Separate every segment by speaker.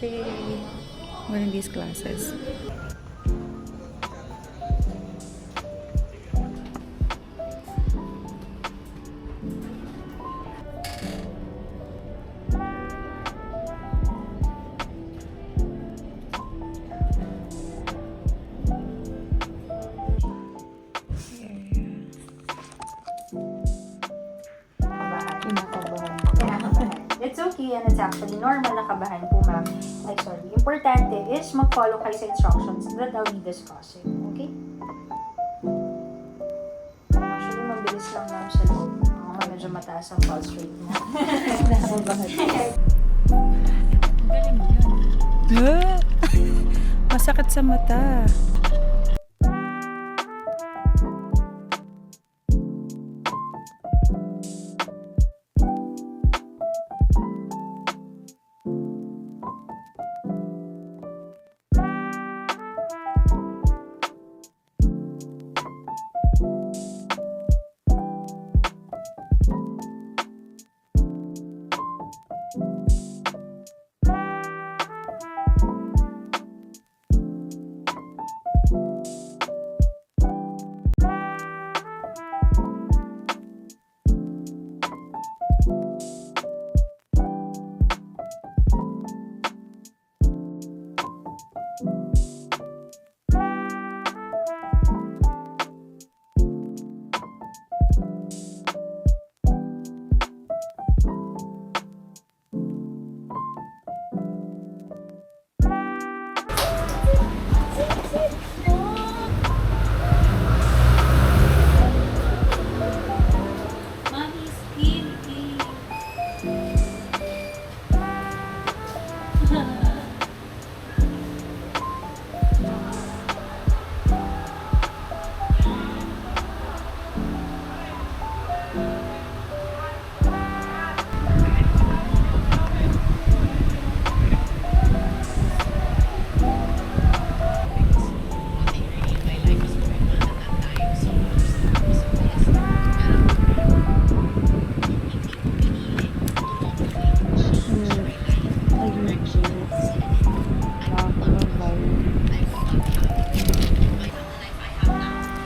Speaker 1: stay within these classes.
Speaker 2: It's okay and it's actually normal na kabahan po, ma'am. Ay, sorry. Importante is mag-follow kayo sa instructions that I'll be discussing. Okay? Actually, mabilis lang, ma'am, sa loob. Medyo mataas ang pulse rate mo.
Speaker 1: Galing mo yun. Masakit sa mata.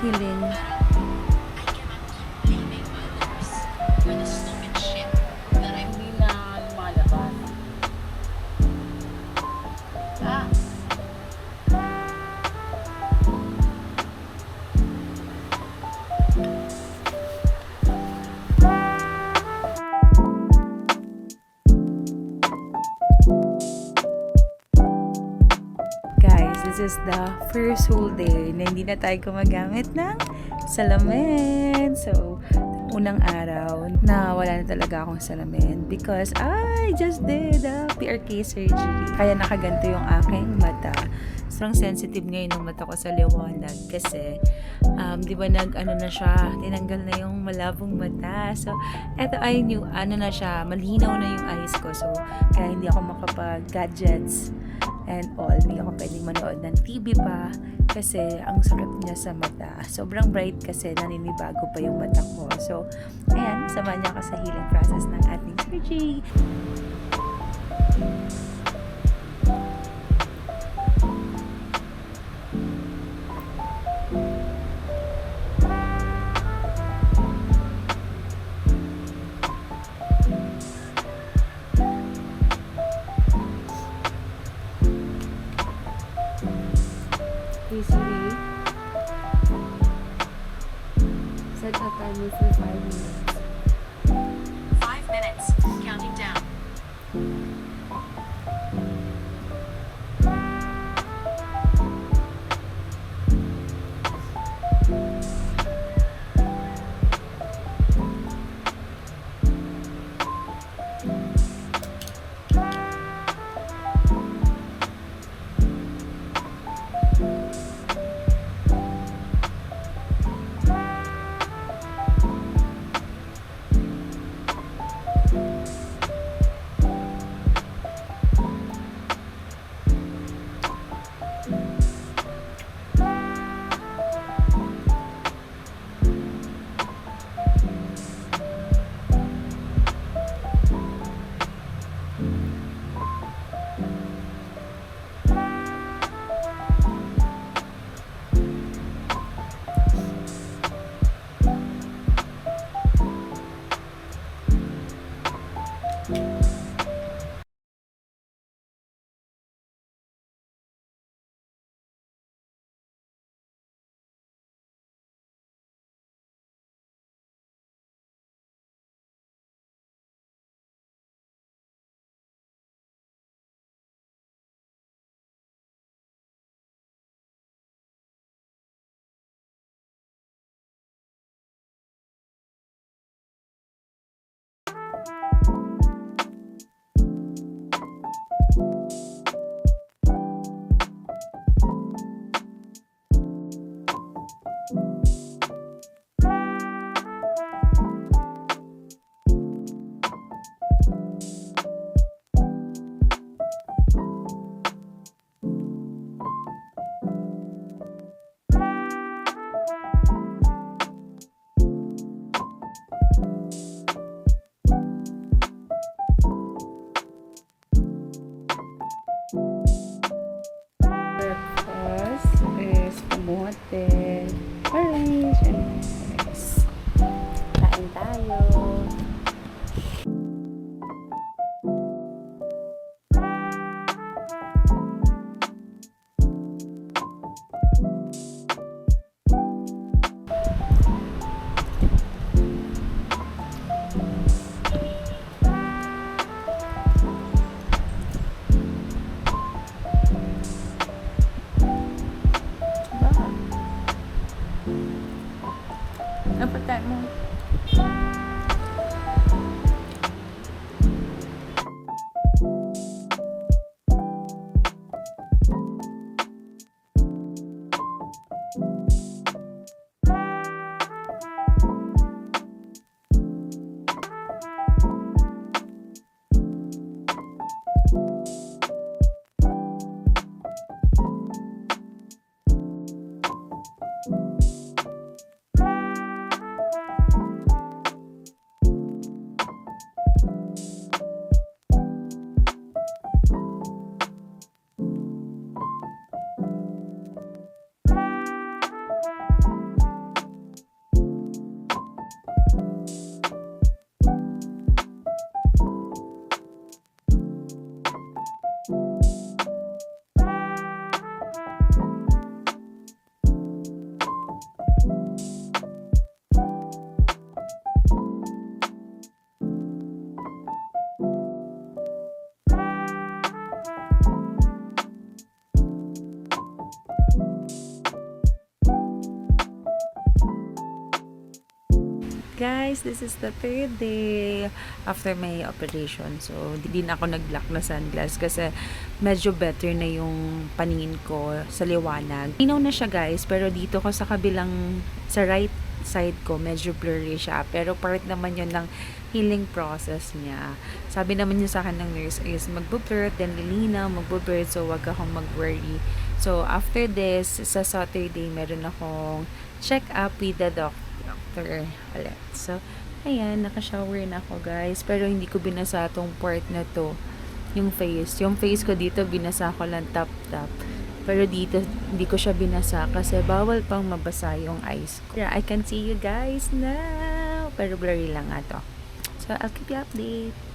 Speaker 1: Healing.
Speaker 3: Hindi na lumalabas. Ah!
Speaker 1: Guys, this is the first whole day na hindi na tayo gumagamit ng salamin. So, unang araw na wala na talaga akong salamin because I just did a PRK surgery. Kaya nakaganto yung aking mata. Sobrang sensitive ngayon ng mata ko sa liwanag kasi di ba nag-ano na siya, tinanggal na yung malabong mata. So, eto ay new, ano na siya, malinaw na yung eyes ko. So, kaya hindi ako makapag-gadgets and all. Hindi ako pwedeng manood ng TV pa kasi ang sakit niya sa mata. Sobrang bright kasi naninibago pa yung mata ko. So, ayan, samahan niya ako sa healing process ng ating surgery.
Speaker 3: Usually, set a timer for 5 minutes.
Speaker 4: 5 minutes. Counting down.
Speaker 3: Napatay mo.
Speaker 1: Guys, this is the third day after my operation. So, hindi na ako nag-block na sunglass kasi medyo better na yung paningin ko sa liwanag. Inaw na siya guys, pero dito ko sa kabilang, sa right side ko, medyo blurry siya. Pero part naman yun ng healing process niya. Sabi naman niya sa akin ng nurse is magbo-blur, then lilinaw, magbo-blur, so wag akong mag-worry. So, after this, sa Saturday, meron akong check-up with the doctor ulit. So, ayan, naka-shower na ako guys. Pero hindi ko binasa tong part na to. Yung face. Yung face ko dito, binasa ko lang tap-tap. Pero dito, hindi ko siya binasa kasi bawal pang mabasa yung eyes ko. Yeah, I can see you guys now. Pero blurry lang nga to. So, I'll keep you update.